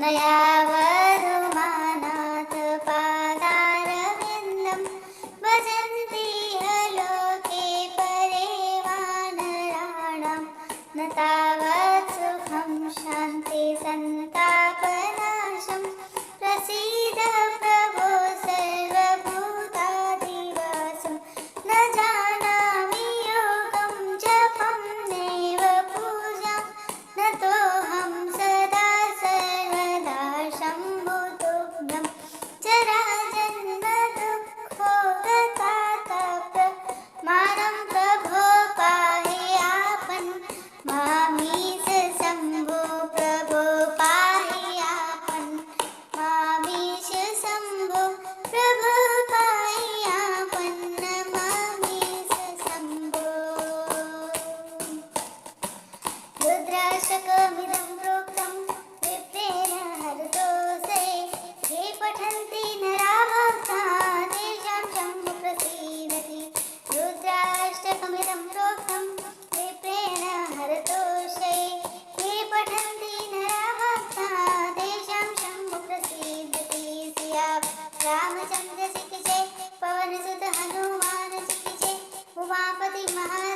दयावरुमानाथ पादारविन्दं भजन्ति अलोके परे वानराणां न तावत् सुखं शान्ति सन्तापनाशं प्रसीद प्रभो सर्वभूताधिवासं न जानामि योगं जपं नैव पूजां न तोऽहं सदा सर्वदा शम्भो तुभ्यं जराजन्मदुःखोदतातप्रमाणं प्रभो पाहि आपन् मामीश शम्भो प्रभो पाहि आपन् मामीश शम्भो प्रभो पाहि आपन् मामीश शम्भो। रुद्राष्टकमिदं प्रोक्तं विप्रेण हरतोऽसे ये पठन्ति नरा भक्ता तेषां शम्भो प्रसीदति। रुद्राष्टकमिदं प्रोक्तं विप्रेण हरतोऽसे ये पठन्ति नरा भक्ता तेषां शम्भो प्रसीदति। सिया रामचन्द्र जी की जय, पवन सुत हनुमान जी की जय, उमापति महा